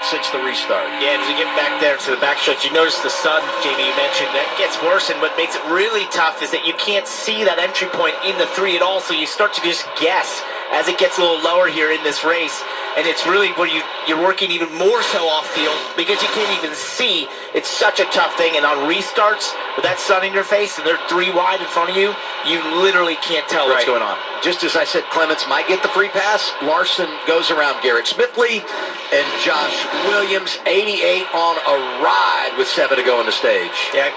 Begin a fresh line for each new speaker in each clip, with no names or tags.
since the restart.
Yeah, as we get back there to the back stretch, you notice the sun, Jamie, you mentioned, that gets worse, and what makes it really tough is that you can't see that entry point in the 3 at all, so you start to just guess as it gets a little lower here in this race. And it's really where you're working even more so off field because you can't even see. It's such a tough thing. And on restarts, with that sun in your face and they're 3 wide in front of you, you literally can't tell what's going on.
Just as I said, Clements might get the free pass. Larson goes around Garrett Smithley and Josh Williams, 88 on a ride with 7 to go in the stage.
Yeah.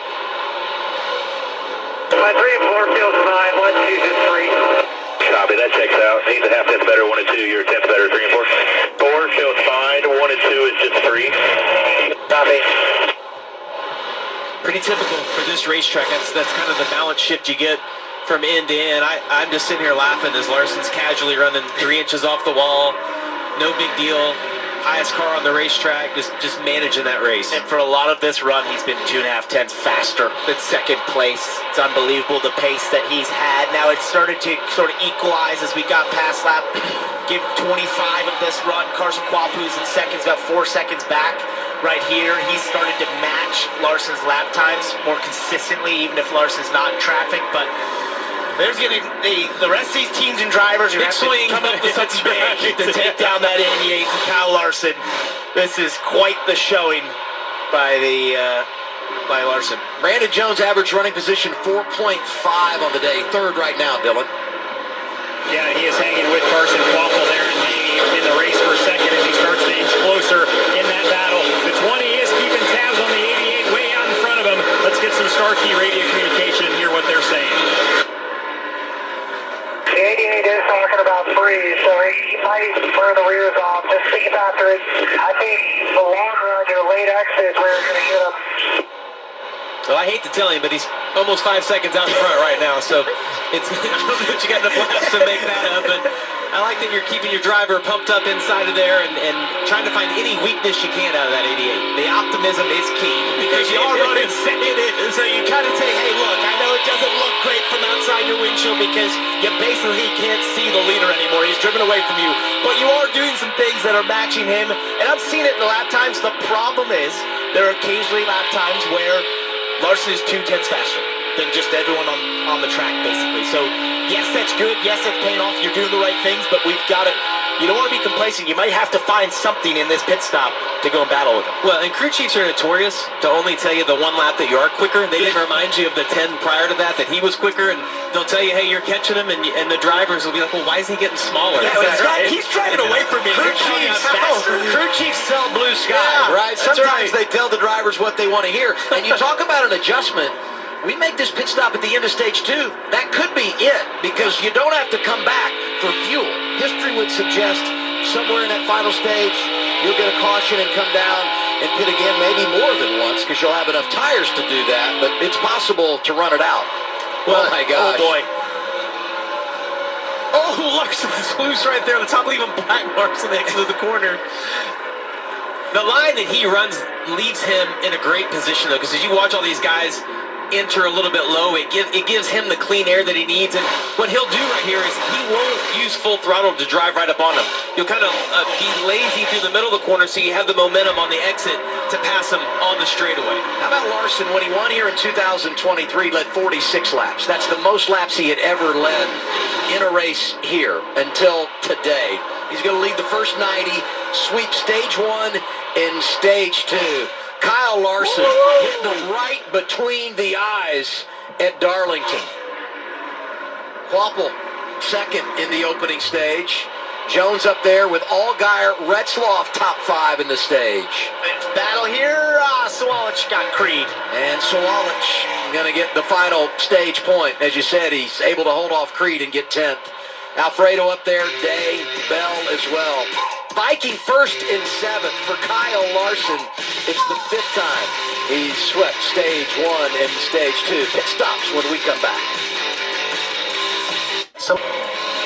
1, 3, 4, feels fine. 1, 2, just 3. Copy, that checks out. Needs a half tenth better, 1 and 2. Your 10th better, 3 and 4. 4 feels fine. 1 and 2 is just 3. Copy.
Pretty typical for this racetrack. That's kind of the balance shift you get from end to end. I'm just sitting here laughing as Larson's casually running 3 inches off the wall. No big deal. Highest car on the racetrack, just managing that race.
And for a lot of this run, he's been 2.5 tenths faster than second place. It's unbelievable the pace that he's had. Now it's started to sort of equalize as we got past lap. Give 25 of this run. Carson Kwapu's in seconds, about 4 seconds back. Right here, he's started to match Larson's lap times more consistently, even if Larson's not in traffic. But there's the rest of these teams and drivers are going to come up with something big to take down that 88 and Kyle Larson. This is quite the showing by Larson.
Brandon Jones, average running position 4.5 on the day. 3rd right now, Dylan.
Yeah, he is hanging with Carson Quapple there in the race for a second as he starts to inch closer in that battle. The 20 is keeping tabs on the 88 way out in front of him. Let's get some Starkey radio communication and hear what they're saying.
The 88 is talking about 3, so he might burn the rears off. Just think after it. I think the long run, your late exit is where you're going to get him.
Well, I hate to tell you, but he's almost 5 seconds out in front right now, so it's I don't know that you got enough laps to make that up, but I like that you're keeping your driver pumped up inside of there and trying to find any weakness you can out of that 88.
The optimism is key because you are running second, so you kind of say, hey, look, I know it doesn't look great from outside your windshield because you basically can't see the leader anymore. He's driven away from you, but you are doing some things that are matching him, and I've seen it in the lap times. The problem is there are occasionally lap times where Larson is 2 tenths faster than just everyone on the track, basically. So, yes, that's good. Yes, that's paying off. You're doing the right things, but we've got to... You don't want to be complacent. You might have to find something in this pit stop to go and battle with him.
Well, and crew chiefs are notorious to only tell you the 1 lap that you are quicker. They didn't remind you of the 10 prior to that he was quicker, and they'll tell you, hey, you're catching him, and the drivers will be like, well, why is he getting smaller?
Yeah, he's driving away from me. Crew
chiefs tell blue sky, right? Sometimes they tell the drivers what they want to hear. And you talk about an adjustment. We make this pit stop at the end of stage 2. That could be it, because you don't have to come back for fuel. History would suggest somewhere in that final stage, you'll get a caution and come down and pit again, maybe more than once, because you'll have enough tires to do that, but it's possible to run it out.
Well,
oh my gosh.
Oh boy. Oh, Larson's loose right there on the top, leaving Black marks on the exit of the corner. The line that he runs leaves him in a great position, though, because as you watch all these guys enter a little bit low, it gives him the clean air that he needs, and what he'll do right here is he won't use full throttle to drive right up on him. He'll kind of be lazy through the middle of the corner so you have the momentum on the exit to pass him on the straightaway.
How about Larson, when he won here in 2023, led 46 laps. That's the most laps he had ever led in a race here until today. He's going to lead the first 90, sweep stage 1 and stage 2. Kyle Larson hit the right between the eyes at Darlington. Quapple, second in the opening stage. Jones up there with Allgaier, Retzloff top 5 in the stage.
Battle here, Sawalich got Creed.
And Sawalich going to get the final stage point. As you said, he's able to hold off Creed and get 10th. Alfredo up there, Day, Bell as well. Viking first and 7th for Kyle Larson. It's the 5th time he's swept stage 1 and stage 2. Pit stops when we come back.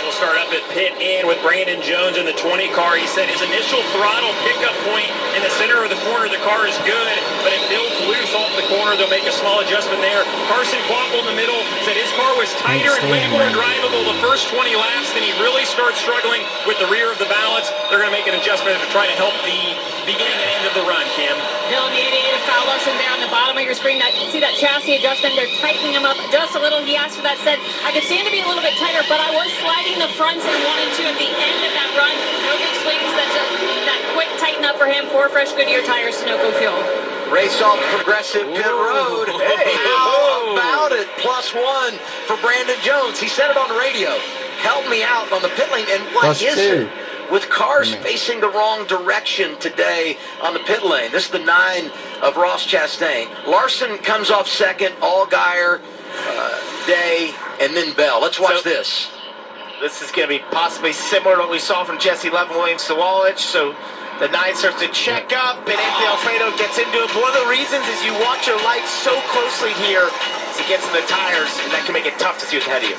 We'll start up at pit in with Brandon Jones in the 20 car. He said his initial throttle pickup point in the center of the corner, the car is good, but it builds loose off the corner. They'll make a small adjustment there. Carson Quapple in the middle said his car was tighter and way more drivable the first 20 laps. Then he really starts struggling with the rear of the balance. They're going to make an adjustment to try to help the beginning and end Kim.
Dylan, the 88 of Kyle Larson there on the bottom of your screen. See that chassis adjustment? They're tightening him up just a little. He asked for that, said, I could stand to be a little bit tighter, but I was sliding the fronts in 1 and 2 at the end of that run. No big swings. That's that quick tighten up for him. 4 fresh Goodyear tires, Sunoco fuel.
Race off Progressive Pit Road. Hey, how about it? +1 for Brandon Jones. He said it on the radio. Help me out on the pit lane. And what is it with cars facing the wrong direction today on the pit lane? This is the 9 of Ross Chastain. Larson comes off second, Allgaier, Day, and then Bell. Let's watch this.
This is going to be possibly similar to what we saw from Jesse Levin Williams to Walich. So the 9 starts to check up, and Anthony Alfredo gets into it. One of the reasons is you watch your lights so closely here as he gets in the tires, and that can make it tough to see what's ahead of you.